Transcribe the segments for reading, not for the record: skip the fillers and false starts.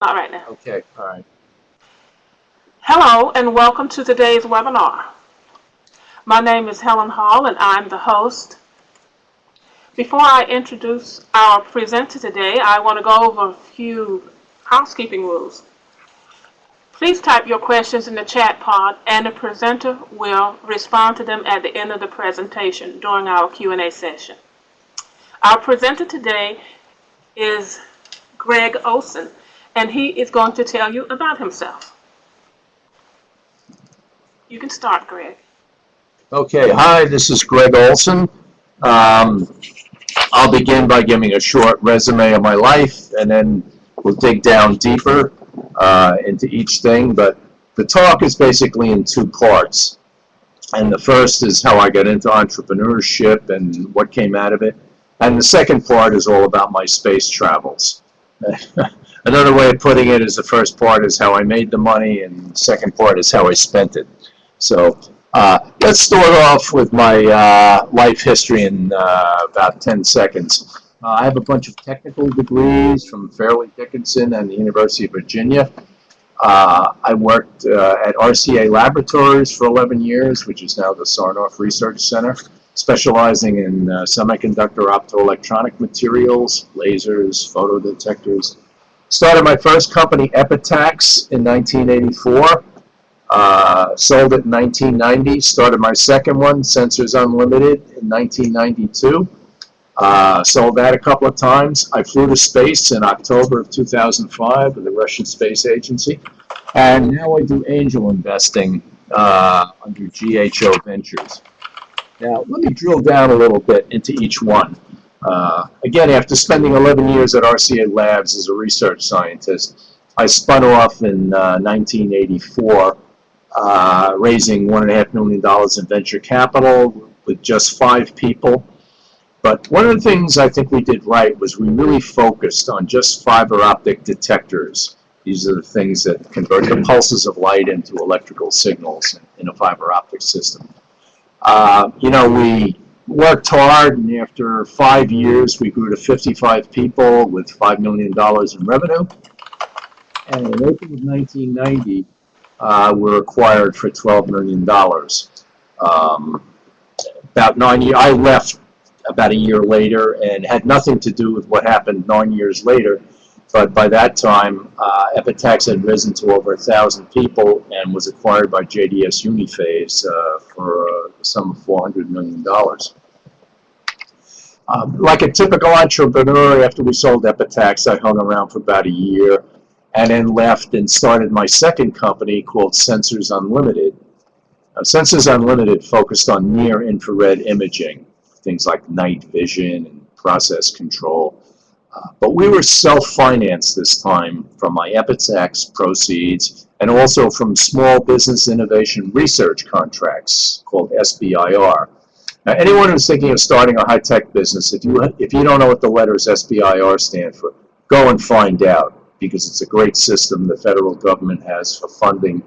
Not right now. Okay, all right. Hello and welcome to today's webinar. My name is Helen Hall and I'm the host. Before I introduce our presenter today, I want to go over a few housekeeping rules. Please type your questions in the chat pod and the presenter will respond to them at the end of the presentation during our Q&A session. Our presenter today is Greg Olson, and he is going to tell you about himself. You can start, Greg. Okay, hi, this is Greg Olson. I'll begin by giving a short resume of my life, and then we'll dig down deeper into each thing. But the talk is basically in two parts. And the first is how I got into entrepreneurship and what came out of it. And the second part is all about my space travels. Another way of putting it is the first part is how I made the money, and the second part is how I spent it. So let's start off with my life history in about 10 seconds. I have a bunch of technical degrees from Fairleigh Dickinson and the University of Virginia. I worked at RCA Laboratories for 11 years, which is now the Sarnoff Research Center, specializing in semiconductor optoelectronic materials, lasers, photodetectors. Started my first company, Epitax, in 1984. Sold it in 1990. Started my second one, Sensors Unlimited, in 1992. Sold that a couple of times. I flew to space in October of 2005 with the Russian Space Agency. And now I do angel investing under GHO Ventures. Now, let me drill down a little bit into each one. Again, after spending 11 years at RCA Labs as a research scientist, I spun off in 1984, raising $1.5 million in venture capital with just 5 people. But one of the things I think we did right was we really focused on just fiber optic detectors. These are the things that convert the pulses of light into electrical signals in a fiber optic system. We worked hard, and after 5 years, we grew to 55 people with $5 million in revenue. And in April of 1990, we were acquired for $12 million. About 9 years, I left about a year later and had nothing to do with what happened 9 years later. But by that time, Epitax had risen to over 1,000 people and was acquired by JDS Uniphase for a sum of $400 million. Like a typical entrepreneur, after we sold Epitax, I hung around for about a year and then left and started my second company called Sensors Unlimited. Sensors Unlimited focused on near-infrared imaging, things like night vision and process control. But we were self-financed this time from my Epitax proceeds and also from Small Business Innovation Research contracts called SBIR. Now, anyone who's thinking of starting a high-tech business, if you don't know what the letters SBIR stand for, go and find out, because it's a great system the federal government has for funding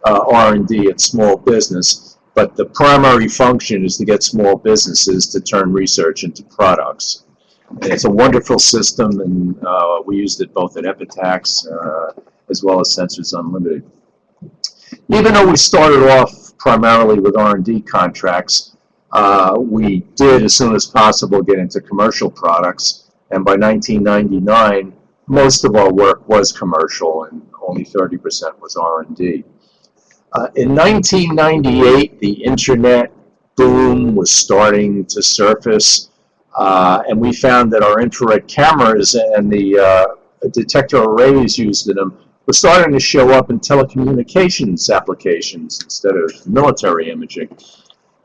R&D at small business. But the primary function is to get small businesses to turn research into products. And it's a wonderful system, and we used it both at Epitax as well as Sensors Unlimited. Even though we started off primarily with R&D contracts, we did, as soon as possible, get into commercial products. And by 1999, most of our work was commercial, and only 30% was R&D. In 1998, the internet boom was starting to surface. And we found that our infrared cameras and the detector arrays used in them were starting to show up in telecommunications applications instead of military imaging.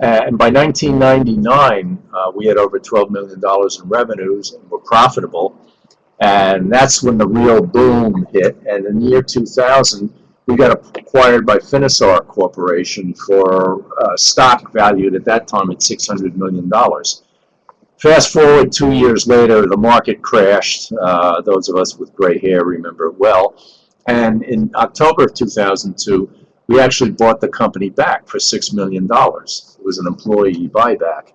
And by 1999, we had over $12 million in revenues and were profitable. And that's when the real boom hit. And in the year 2000, we got acquired by Finisar Corporation for stock valued at that time at $600 million. Fast forward 2 years later, the market crashed. Those of us with gray hair remember it well. And in October of 2002, we actually bought the company back for $6 million. It was an employee buyback.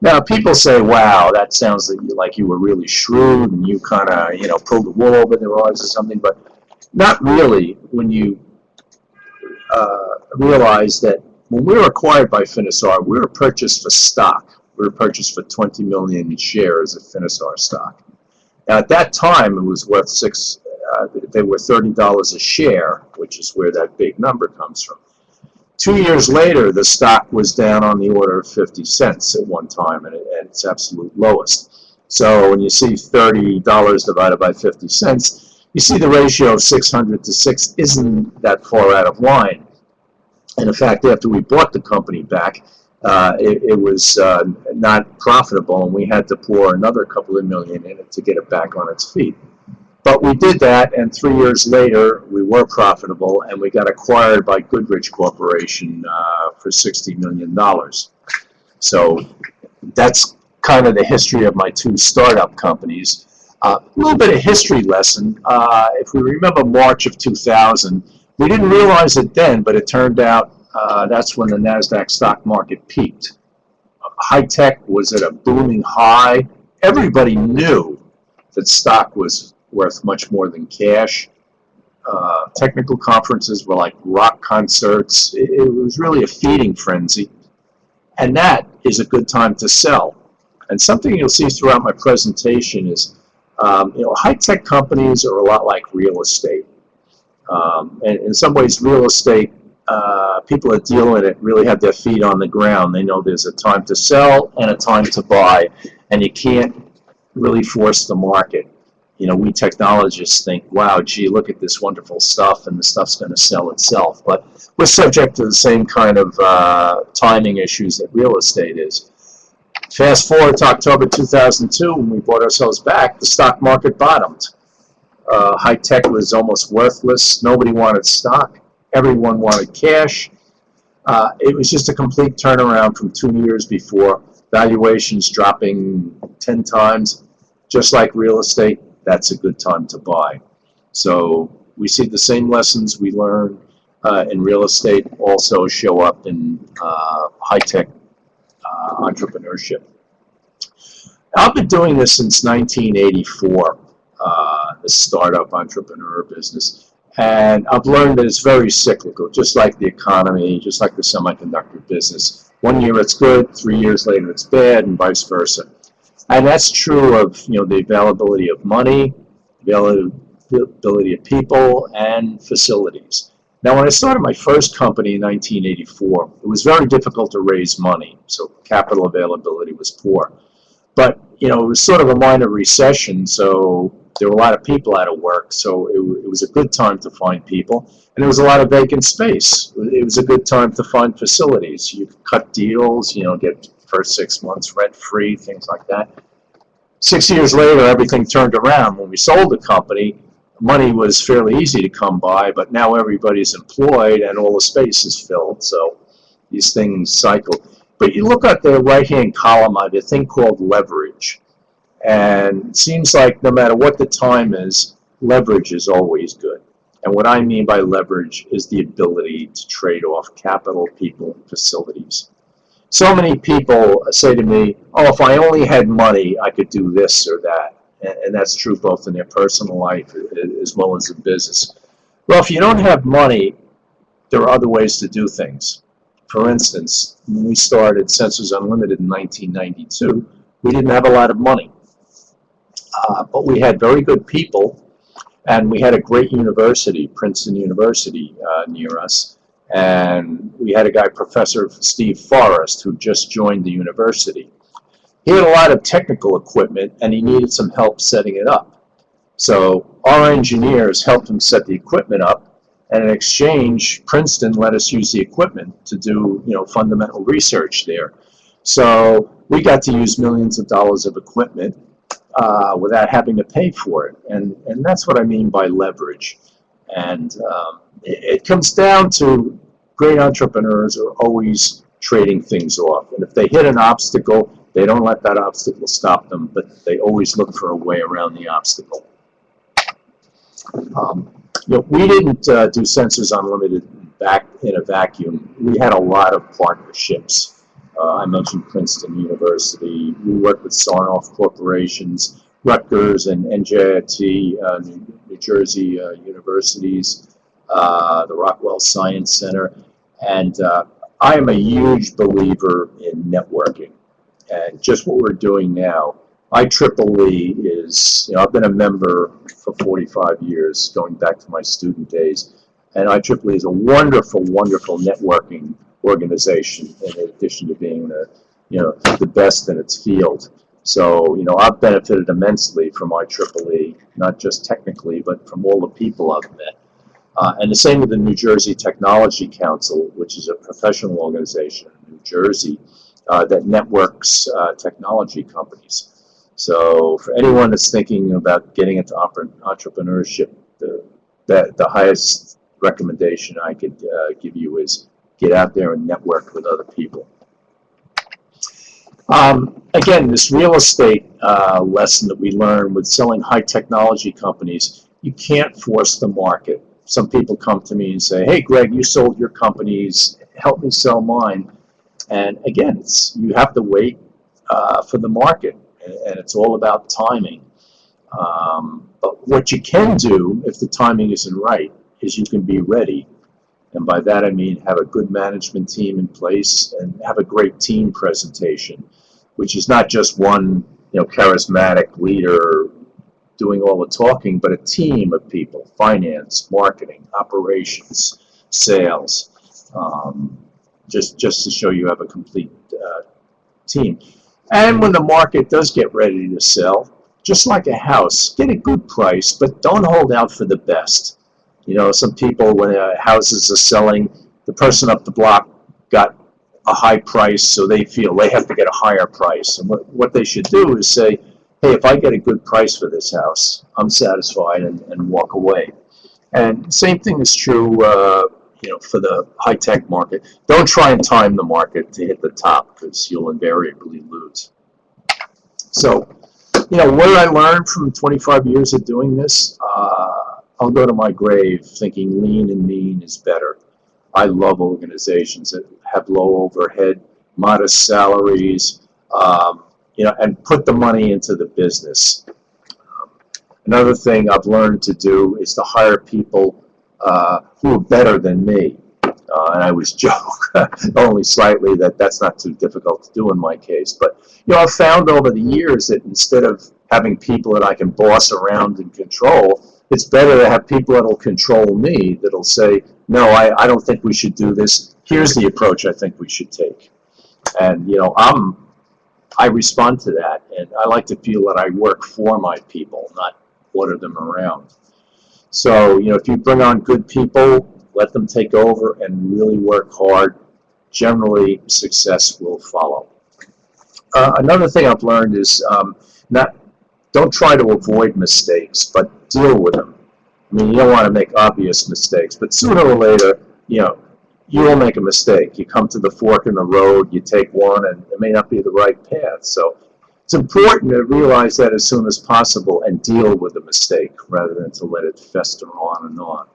Now, people say, wow, that sounds like you were really shrewd and you kind of, pulled the wool over their eyes or something. But Not really, when you realize that when we were acquired by Finisar, we were purchased for stock. We were purchased for 20 million shares of Finisar stock. Now, at that time, it was worth they were $30 a share, which is where that big number comes from. 2 years later, the stock was down on the order of 50 cents at one time, and at its absolute lowest. So when you see $30 divided by 50 cents, you see the ratio of 600 to 6 isn't that far out of line. And in fact, after we bought the company back, it was not profitable, and we had to pour another couple of million in it to get it back on its feet. But we did that, and 3 years later, we were profitable, and we got acquired by Goodrich Corporation for $60 million. So that's kind of the history of my two startup companies. A little bit of history lesson. If we remember March of 2000, we didn't realize it then, but it turned out that's when the NASDAQ stock market peaked. High tech was at a booming high. Everybody knew that stock was worth much more than cash. Technical conferences were like rock concerts. It was really a feeding frenzy. And that is a good time to sell. And something you'll see throughout my presentation is, high-tech companies are a lot like real estate. And in some ways, real estate, people that deal in it really have their feet on the ground. They know there's a time to sell and a time to buy, and you can't really force the market. We technologists think, wow, gee, look at this wonderful stuff, and the stuff's going to sell itself. But we're subject to the same kind of timing issues that real estate is. Fast forward to October 2002, when we bought ourselves back, the stock market bottomed. High tech was almost worthless. Nobody wanted stock. Everyone wanted cash. It was just a complete turnaround from 2 years before. Valuations dropping 10 times. Just like real estate, that's a good time to buy. So we see the same lessons we learn in real estate also show up in high-tech entrepreneurship. I've been doing this since 1984, the startup entrepreneur business. And I've learned that it's very cyclical, just like the economy, just like the semiconductor business. 1 year it's good, 3 years later it's bad, and vice versa. And that's true of the availability of money, availability of people, and facilities. Now, when I started my first company in 1984, it was very difficult to raise money, so capital availability was poor. But it was sort of a minor recession, so there were a lot of people out of work, so it was a good time to find people, and there was a lot of vacant space. It was a good time to find facilities. You could cut deals, get first 6 months rent-free, things like that. 6 years later, everything turned around. When we sold the company, money was fairly easy to come by, but now everybody's employed and all the space is filled, so these things cycle. But you look at the right-hand column, I have a thing called leverage. And it seems like no matter what the time is, leverage is always good. And what I mean by leverage is the ability to trade off capital, people, and facilities. So many people say to me, oh, if I only had money, I could do this or that. And that's true both in their personal life as well as in business. Well, if you don't have money, there are other ways to do things. For instance, when we started Sensors Unlimited in 1992, we didn't have a lot of money. But we had very good people, and we had a great university, Princeton University, near us. And we had a guy, Professor Steve Forrest, who just joined the university. He had a lot of technical equipment, and he needed some help setting it up. So our engineers helped him set the equipment up, and in exchange, Princeton let us use the equipment to do fundamental research there. So we got to use millions of dollars of equipment without having to pay for it. And that's what I mean by leverage. And it comes down to great entrepreneurs are always trading things off. And if they hit an obstacle, they don't let that obstacle stop them, but they always look for a way around the obstacle. We didn't do Sensors Unlimited back in a vacuum. We had a lot of partnerships. I mentioned Princeton University. We worked with Sarnoff corporations. Rutgers and NJIT, New Jersey universities, the Rockwell Science Center, and I am a huge believer in networking. And just what we're doing now, IEEE is, I've been a member for 45 years, going back to my student days, and IEEE is a wonderful, wonderful networking organization, in addition to being the best in its field. So, I've benefited immensely from IEEE, not just technically, but from all the people I've met. And the same with the New Jersey Technology Council, which is a professional organization in New Jersey that networks technology companies. So for anyone that's thinking about getting into entrepreneurship, the highest recommendation I could give you is get out there and network with other people. Again, this real estate lesson that we learn with selling high technology companies, you can't force the market. Some people come to me and say, hey, Greg, you sold your companies, help me sell mine. And again, you have to wait for the market, and it's all about timing. But what you can do, if the timing isn't right, is you can be ready. And by that I mean have a good management team in place and have a great team presentation, which is not just one charismatic leader doing all the talking, but a team of people: finance, marketing, operations, sales, just to show you have a complete team. And when the market does get ready to sell, just like a house, get a good price, but don't hold out for the best. Some people, when houses are selling, the person up the block got a high price, so they feel they have to get a higher price. And what they should do is say, hey, if I get a good price for this house, I'm satisfied, and walk away. And same thing is true for the high-tech market. Don't try and time the market to hit the top, because you'll invariably lose. So, what did I learn from 25 years of doing this? I'll go to my grave thinking lean and mean is better. I love organizations that have low overhead, modest salaries, and put the money into the business. Another thing I've learned to do is to hire people who are better than me. And I always joke, only slightly, that that's not too difficult to do in my case. But I've found over the years that instead of having people that I can boss around and control, it's better to have people that will control me, that'll say, no, I don't think we should do this. Here's the approach I think we should take. And I respond to that, and I like to feel that I work for my people, not order them around. So, if you bring on good people, let them take over and really work hard, generally success will follow. Another thing I've learned is don't try to avoid mistakes, but deal with them. I mean, you don't want to make obvious mistakes, but sooner or later, you will make a mistake. You come to the fork in the road, you take one, and it may not be the right path. So it's important to realize that as soon as possible and deal with the mistake rather than to let it fester on and on.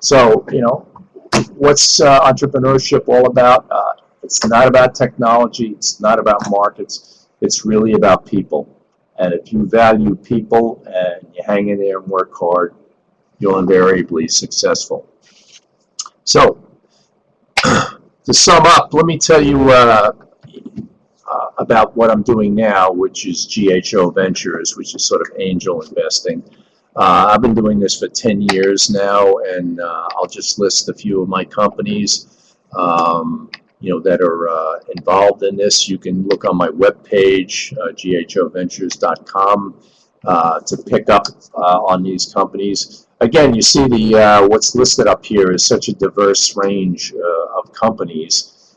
So, what's entrepreneurship all about? It's not about technology. It's not about markets. It's really about people. And if you value people and you hang in there and work hard, you'll invariably be successful. So, to sum up, let me tell you about what I'm doing now, which is GHO Ventures, which is sort of angel investing. I've been doing this for 10 years now, and I'll just list a few of my companies that are involved in this. You can look on my webpage, ghoventures.com, to pick up on these companies. Again, you see what's listed up here is such a diverse range of companies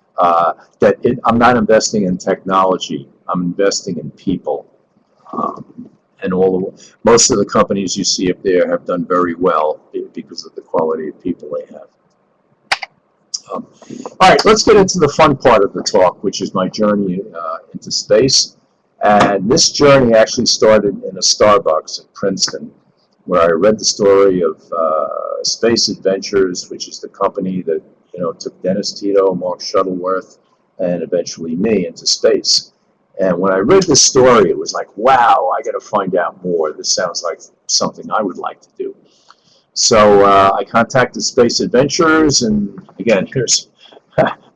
that I'm not investing in technology. I'm investing in people. And most of the companies you see up there have done very well because of the quality of people they have. All right, let's get into the fun part of the talk, which is my journey into space. And this journey actually started in a Starbucks in Princeton, where I read the story of Space Adventures, which is the company that took Dennis Tito, Mark Shuttleworth, and eventually me into space. And when I read the story, it was like, wow, I got to find out more. This sounds like something I would like to do. So I contacted Space Adventures, and again, here's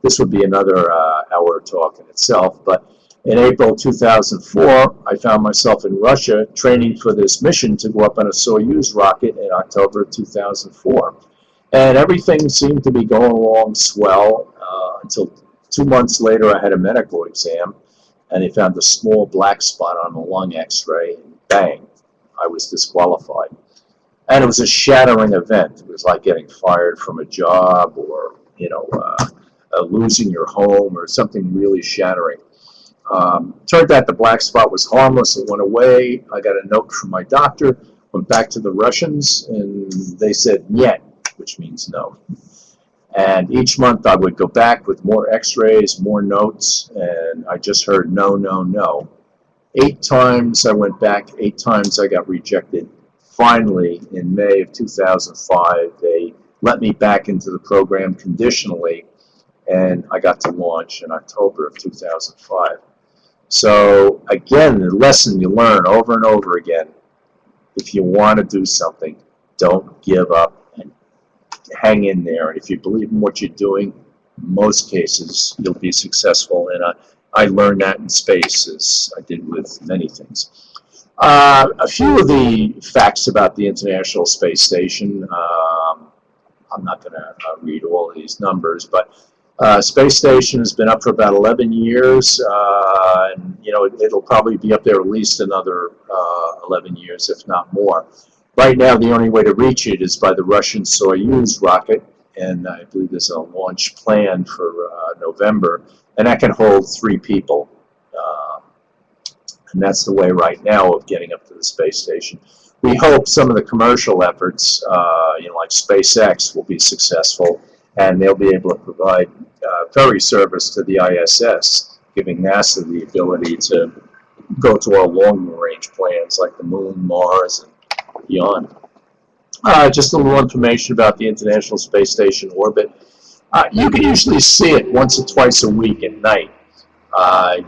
this would be another hour talk in itself, but in April 2004, I found myself in Russia training for this mission to go up on a Soyuz rocket in October 2004. And everything seemed to be going along swell until 2 months later I had a medical exam, and they found a small black spot on a lung x-ray, and bang, I was disqualified. And it was a shattering event. It was like getting fired from a job, or losing your home, or something really shattering. Turned out the black spot was harmless. It went away. I got a note from my doctor, went back to the Russians, and they said "niet," which means no. And each month I would go back with more x-rays, more notes, and I just heard no, no, no. 8 times I went back, 8 times I got rejected. Finally, in May of 2005, they let me back into the program conditionally, and I got to launch in October of 2005. So again, the lesson you learn over and over again: if you want to do something, don't give up and hang in there. And if you believe in what you're doing, in most cases, you'll be successful. And I learned that in space, as I did with many things. A few of the facts about the International Space Station. I'm not going to read all of these numbers, but Space Station has been up for about 11 years, and it'll probably be up there at least another 11 years, if not more. Right now, the only way to reach it is by the Russian Soyuz rocket, and I believe there's a launch planned for November, and that can hold 3 people. And that's the way right now of getting up to the space station. We hope some of the commercial efforts, like SpaceX, will be successful, and they'll be able to provide ferry service to the ISS, giving NASA the ability to go to our long-range plans like the Moon, Mars, and beyond. Just a little information about the International Space Station orbit. You can usually see it once or twice a week at night.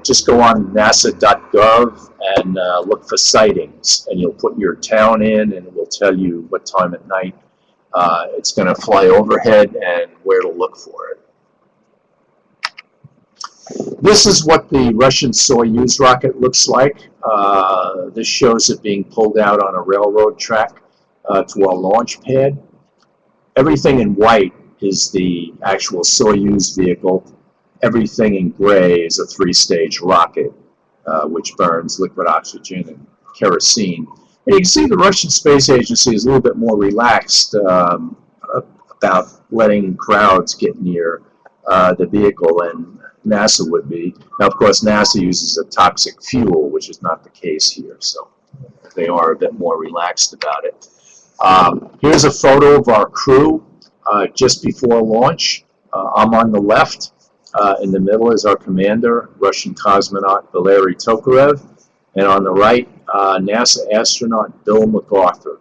Just go on nasa.gov and look for sightings, and you'll put your town in, and it will tell you what time at night it's going to fly overhead and where to look for it. This is what the Russian Soyuz rocket looks like. This shows it being pulled out on a railroad track to our launch pad. Everything in white is the actual Soyuz vehicle. Everything in gray is a 3-stage rocket, which burns liquid oxygen and kerosene. And you can see the Russian Space Agency is a little bit more relaxed about letting crowds get near the vehicle, and NASA would be. Now, of course, NASA uses a toxic fuel, which is not the case here, so they are a bit more relaxed about it. Here's a photo of our crew just before launch. I'm on the left. In the middle is our commander, Russian cosmonaut Valery Tokarev, and on the right, NASA astronaut Bill MacArthur.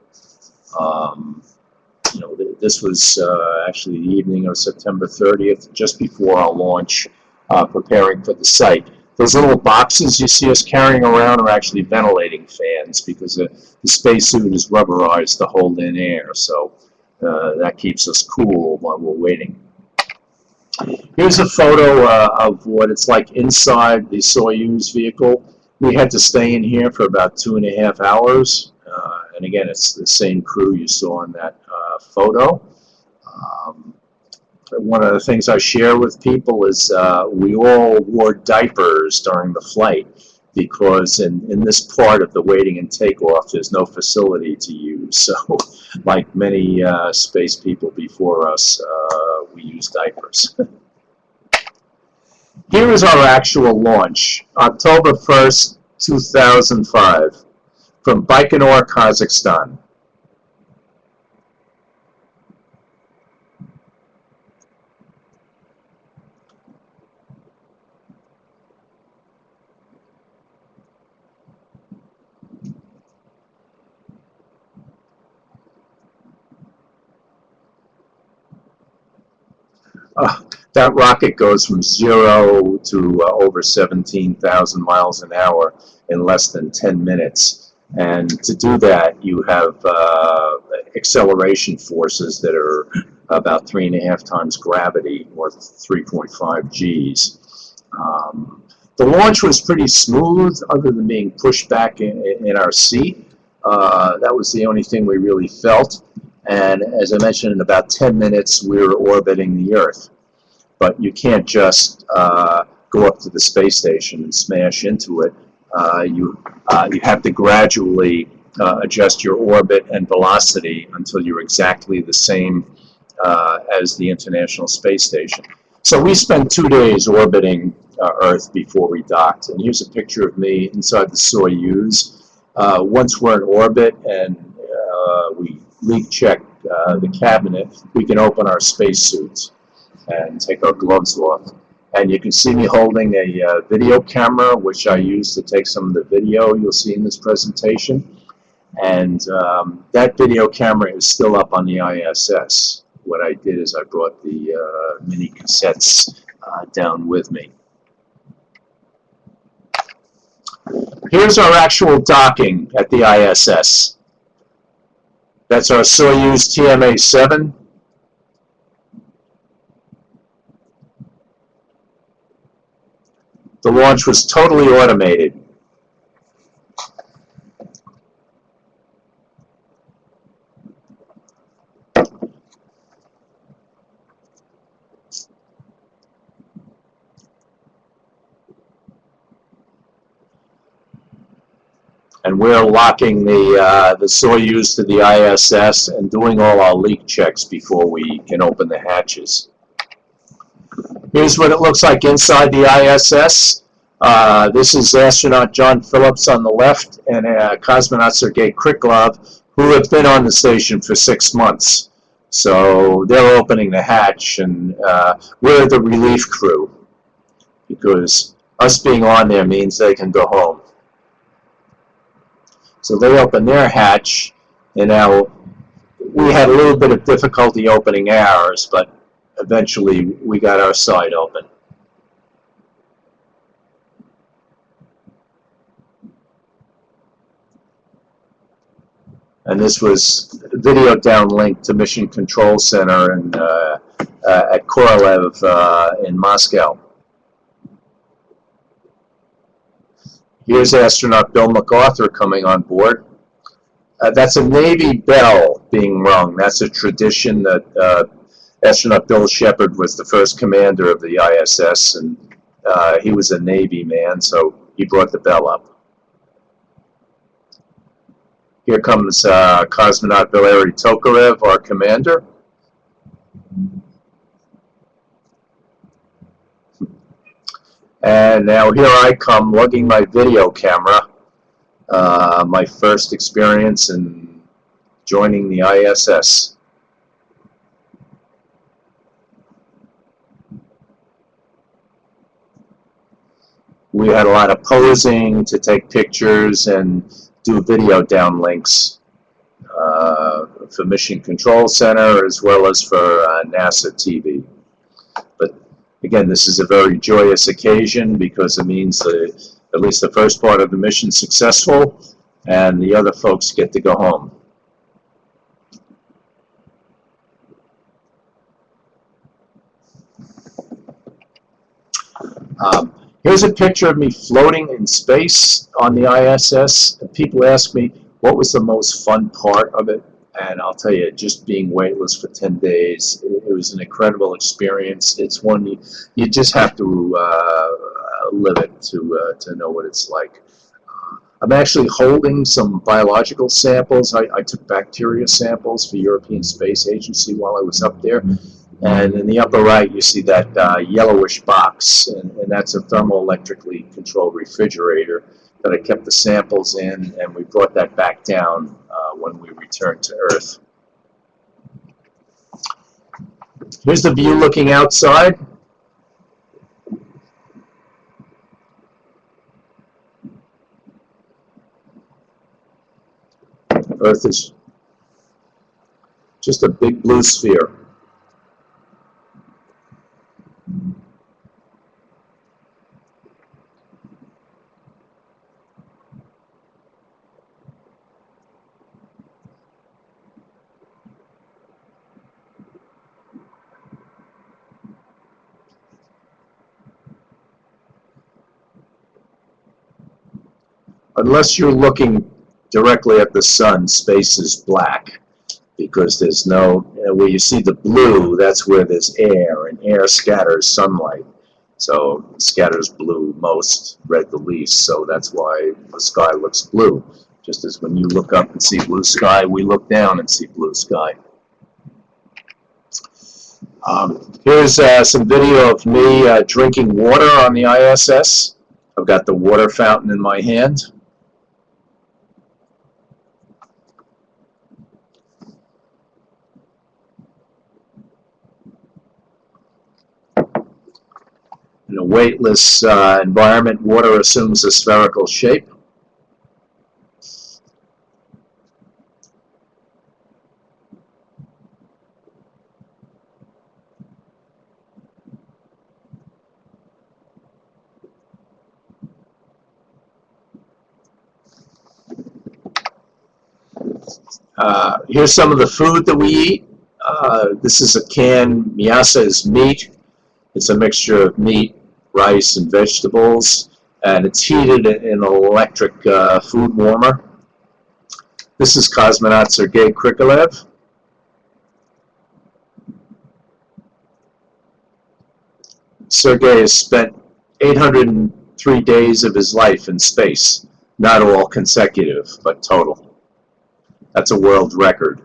This was actually the evening of September 30th, just before our launch, preparing for the site. Those little boxes you see us carrying around are actually ventilating fans, because the spacesuit is rubberized to hold in air, so that keeps us cool while we're waiting. Here's a photo of what it's like inside the Soyuz vehicle. We had to stay in here for about 2.5 hours. And again, it's the same crew you saw in that photo. One of the things I share with people is we all wore diapers during the flight, because in this part of the waiting and takeoff, there's no facility to use. So like many space people before us, we use diapers. Here is our actual launch, October 1st, 2005, from Baikonur, Kazakhstan. That rocket goes from 0 to over 17,000 miles an hour in less than 10 minutes. And to do that, you have acceleration forces that are about 3.5 times gravity, or 3.5 Gs. The launch was pretty smooth, other than being pushed back in our seat. That was the only thing we really felt. And as I mentioned, in about 10 minutes, we were orbiting the Earth. But you can't just go up to the space station and smash into it. You have to gradually adjust your orbit and velocity until you're exactly the same as the International Space Station. So we spent 2 days orbiting Earth before we docked. And here's a picture of me inside the Soyuz. Once we're in orbit and we leak check the cabinet, we can open our spacesuits and take our gloves off. And you can see me holding a video camera, which I use to take some of the video you'll see in this presentation. And that video camera is still up on the ISS. What I did is I brought the mini cassettes down with me. Here's our actual docking at the ISS. That's our Soyuz TMA-7. The launch was totally automated. And we're locking the Soyuz to the ISS and doing all our leak checks before we can open the hatches. Here's what it looks like inside the ISS. This is astronaut John Phillips on the left and cosmonaut Sergei Kriklev, who have been on the station for 6 months. So they're opening the hatch, and we're the relief crew, because us being on there means they can go home. So they open their hatch, and now we had a little bit of difficulty opening ours, but eventually we got our side open. And this was video downlink to Mission Control Center at Korolev in Moscow. Here's astronaut Bill MacArthur coming on board. That's a Navy bell being rung. That's a tradition that astronaut Bill Shepard was the first commander of the ISS, and he was a Navy man, so he brought the bell up. Here comes cosmonaut Valery Tokarev, our commander. And now here I come lugging my video camera, my first experience in joining the ISS. We had a lot of posing to take pictures and do video downlinks for Mission Control Center as well as for NASA TV. But again, this is a very joyous occasion because it means that at least the first part of the mission is successful and the other folks get to go home. Here's a picture of me floating in space on the ISS. And people ask me, what was the most fun part of it? And I'll tell you, just being weightless for 10 days, it was an incredible experience. It's one you just have to live it to know what it's like. I'm actually holding some biological samples. I took bacteria samples for European Space Agency while I was up there. And in the upper right, you see that yellowish box, and that's a thermoelectrically controlled refrigerator that I kept the samples in, and we brought that back down when we returned to Earth. Here's the view looking outside. Earth is just a big blue sphere. unless you're looking directly at the sun, space is black, because there's no, where you see the blue, that's where there's air, and air scatters sunlight. So it scatters blue most, red the least, so that's why the sky looks blue. Just as when you look up and see blue sky, we look down and see blue sky. Here's some video of me drinking water on the ISS. I've got the water fountain in my hand. In a weightless environment, water assumes a spherical shape. Here's some of the food that we eat. This is a can. Miyasa is meat. It's a mixture of meat, rice, and vegetables, and it's heated in an electric food warmer. This is cosmonaut Sergei Krikalev. Sergei has spent 803 days of his life in space, not all consecutive, but total. That's a world record.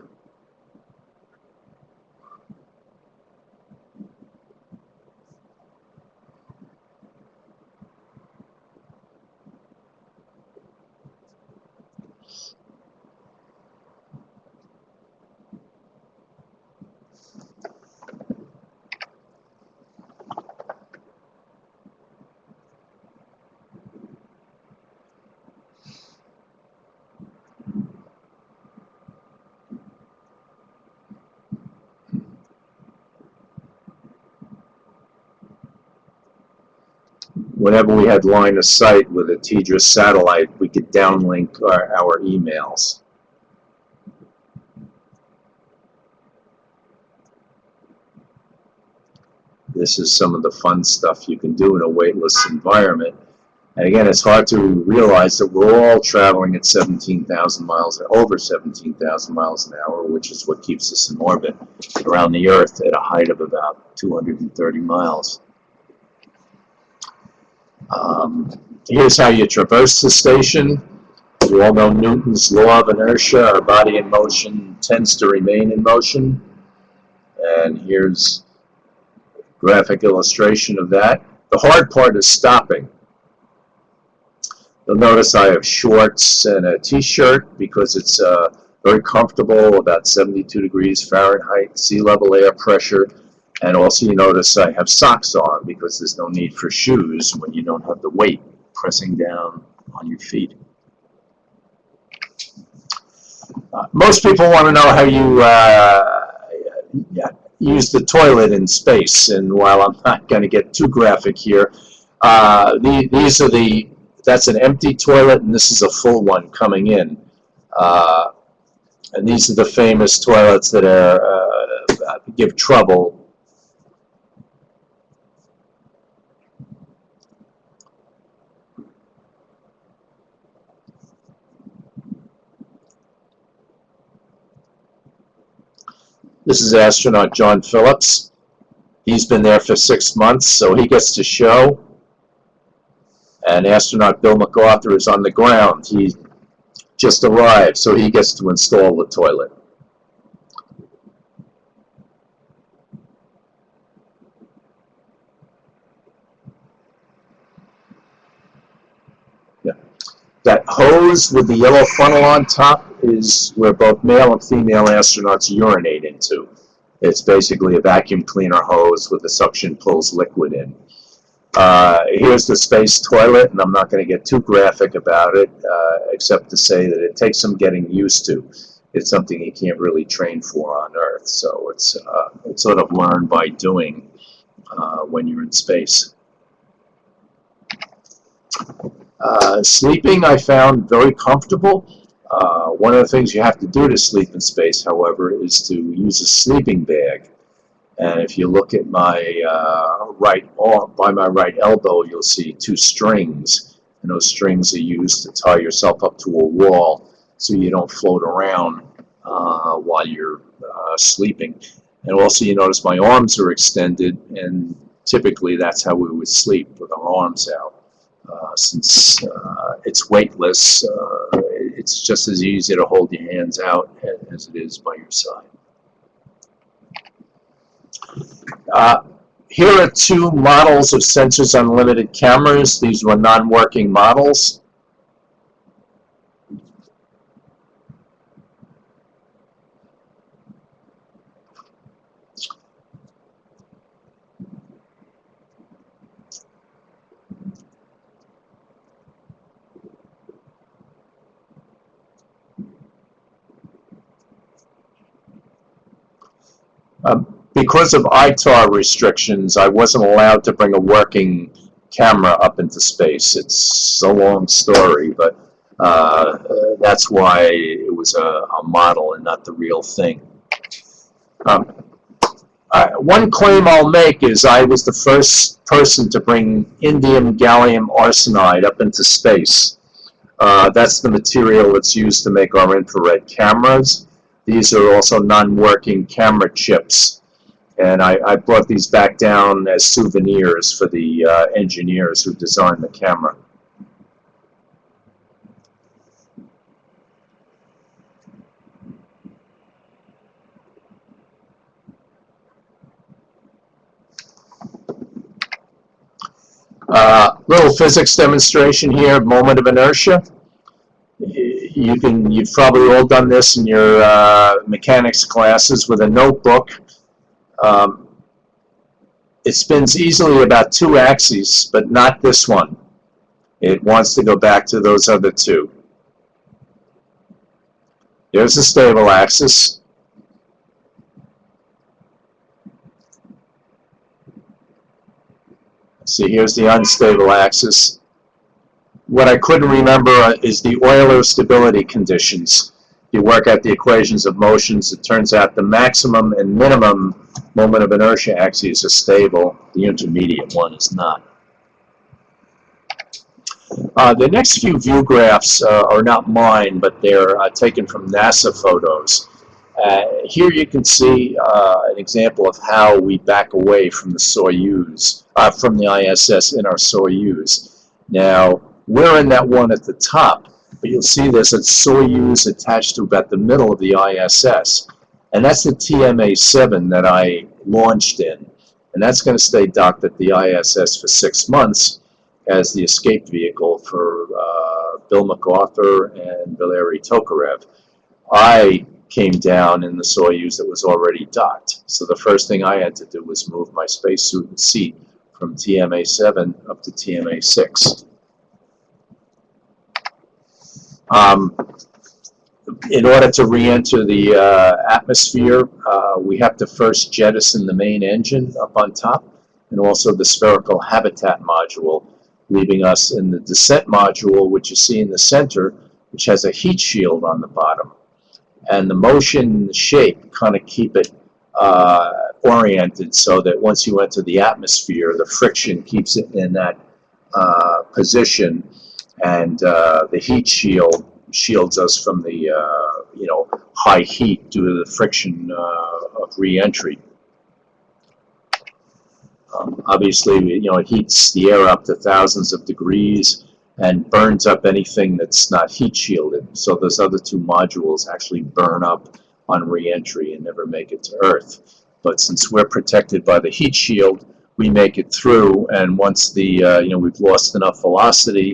Whenever we had line of sight with a TDRS satellite, we could downlink our emails. This is some of the fun stuff you can do in a weightless environment. And again, it's hard to realize that we're all traveling at 17,000 miles, over 17,000 miles an hour, which is what keeps us in orbit around the Earth at a height of about 230 miles. Here's how you traverse the station. You all know Newton's law of inertia. Our body in motion tends to remain in motion. And here's a graphic illustration of that. The hard part is stopping. You'll notice I have shorts and a t-shirt because it's very comfortable, about 72 degrees Fahrenheit, sea level air pressure. And also you notice I have socks on because there's no need for shoes when you don't have the weight pressing down on your feet. Most people want to know how you use the toilet in space, and while I'm not going to get too graphic here, these are that's an empty toilet, and this is a full one coming in. And these are the famous toilets that give trouble. This is astronaut John Phillips. He's been there for 6 months, so he gets to show. And astronaut Bill MacArthur is on the ground. He just arrived, so he gets to install the toilet. Yeah. That hose with the yellow funnel on top is where both male and female astronauts urinate into. It's basically a vacuum cleaner hose with the suction pulls liquid in. Here's the space toilet, and I'm not going to get too graphic about it, except to say that it takes some getting used to. It's something you can't really train for on Earth, so it's sort of learned by doing when you're in space. Sleeping I found very comfortable. One of the things you have to do to sleep in space, however, is to use a sleeping bag. And if you look at my by my right elbow, you'll see 2 strings. and those strings are used to tie yourself up to a wall so you don't float around while you're sleeping. And also, you notice my arms are extended, and typically that's how we would sleep, with our arms out. Since it's weightless, it's just as easy to hold your hands out as it is by your side. Here are two models of Sensors Unlimited cameras. These were non-working models. Because of ITAR restrictions, I wasn't allowed to bring a working camera up into space. It's a long story, but that's why it was a model and not the real thing. One claim I'll make is I was the first person to bring indium gallium arsenide up into space. That's the material that's used to make our infrared cameras. These are also non-working camera chips. And I brought these back down as souvenirs for the engineers who designed the camera. Little physics demonstration here, moment of inertia. You've probably all done this in your mechanics classes with a notebook. It spins easily about 2 axes, but not this one. It wants to go back to those other 2. There's the stable axis. See, here's the unstable axis. What I couldn't remember is the Euler stability conditions. You work out the equations of motions, it turns out the maximum and minimum moment of inertia axes are stable. The intermediate one is not. The next few view graphs are not mine, but they're taken from NASA photos. Here you can see an example of how we back away from the Soyuz, from the ISS in our Soyuz. Now, we're in that one at the top, but you'll see there's a Soyuz attached to about the middle of the ISS. And that's the TMA-7 that I launched in. And that's going to stay docked at the ISS for 6 months as the escape vehicle for Bill MacArthur and Valery Tokarev. I came down in the Soyuz that was already docked. So the first thing I had to do was move my spacesuit and seat from TMA-7 up to TMA-6. In order to re-enter the atmosphere, we have to first jettison the main engine up on top, and also the spherical habitat module, leaving us in the descent module, which you see in the center, which has a heat shield on the bottom. And the motion and the shape kind of keep it oriented so that once you enter the atmosphere, the friction keeps it in that position, and the heat shield shields us from the high heat due to the friction of re-entry. Obviously, it heats the air up to thousands of degrees and burns up anything that's not heat shielded. So those other 2 modules actually burn up on re-entry and never make it to Earth. But since we're protected by the heat shield, we make it through. And once the we've lost enough velocity,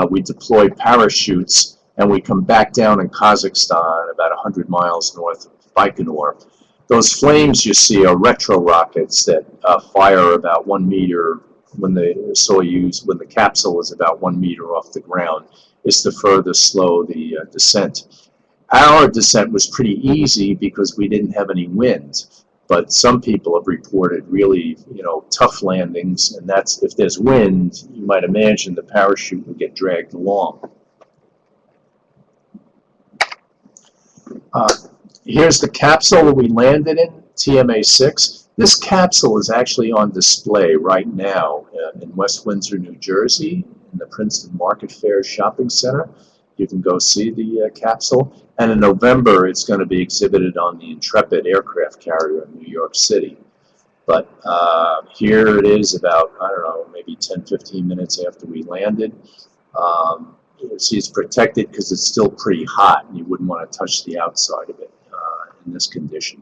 we deploy parachutes and we come back down in Kazakhstan, about 100 miles north of Baikonur. Those flames you see are retro rockets that fire about 1 meter when the Soyuz, when the capsule is about 1 meter off the ground, is to further slow the descent. Our descent was pretty easy because we didn't have any wind, but some people have reported really, tough landings, and that's if there's wind, you might imagine the parachute will get dragged along. Here's the capsule that we landed in, TMA-6. This capsule is actually on display right now in West Windsor, New Jersey, in the Princeton Market Fair Shopping Center. You can go see the capsule. And in November, it's going to be exhibited on the Intrepid aircraft carrier in New York City. But here it is about, I don't know, maybe 10, 15 minutes after we landed. You see, it's protected because it's still pretty hot, and you wouldn't want to touch the outside of it in this condition.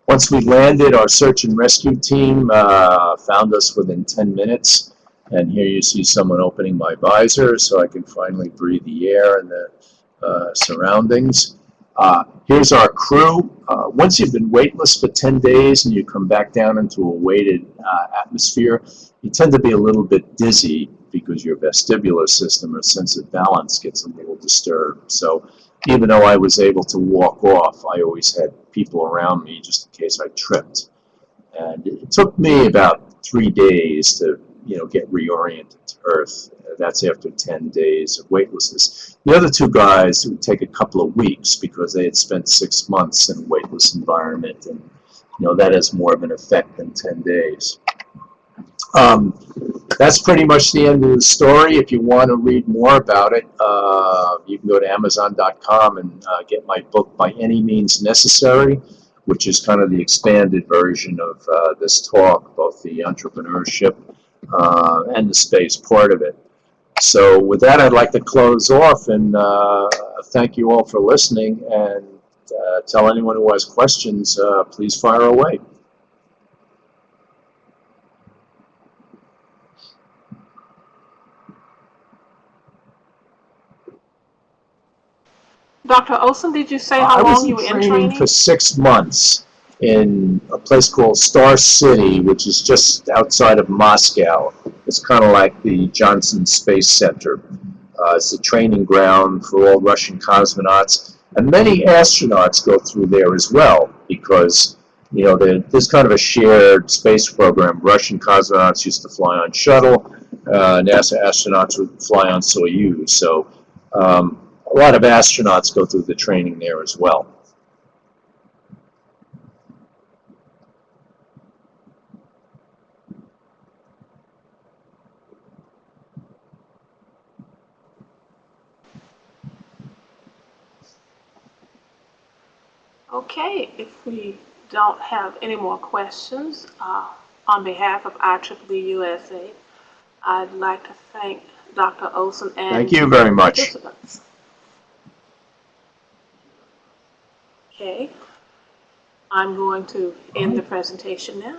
Once we landed, our search and rescue team found us within 10 minutes. And here you see someone opening my visor so I can finally breathe the air and the surroundings. Here's our crew. Once you've been weightless for 10 days and you come back down into a weighted atmosphere, you tend to be a little bit dizzy because your vestibular system or sense of balance gets a little disturbed. So even though I was able to walk off, I always had people around me just in case I tripped. And it took me about 3 days to get reoriented to Earth. That's after 10 days of weightlessness. The other two guys, it would take a couple of weeks because they had spent 6 months in a weightless environment, and that has more of an effect than 10 days. That's pretty much the end of the story. If you want to read more about it, you can go to Amazon.com and get my book, By Any Means Necessary, which is kind of the expanded version of this talk, both the entrepreneurship and the space part of it. So with that, I'd like to close off and thank you all for listening, and tell anyone who has questions, please fire away. Dr. Olson, did you say how long you were in training? For 6 months in a place called Star City, which is just outside of Moscow. It's kind of like the Johnson Space Center. It's a training ground for all Russian cosmonauts, and many astronauts go through there as well because there's kind of a shared space program. Russian cosmonauts used to fly on shuttle, NASA astronauts would fly on Soyuz. So a lot of astronauts go through the training there as well. Okay, if we don't have any more questions, on behalf of IEEE USA, I'd like to thank Dr. Olson and thank you very much. Participants. Okay, I'm going to end the presentation now.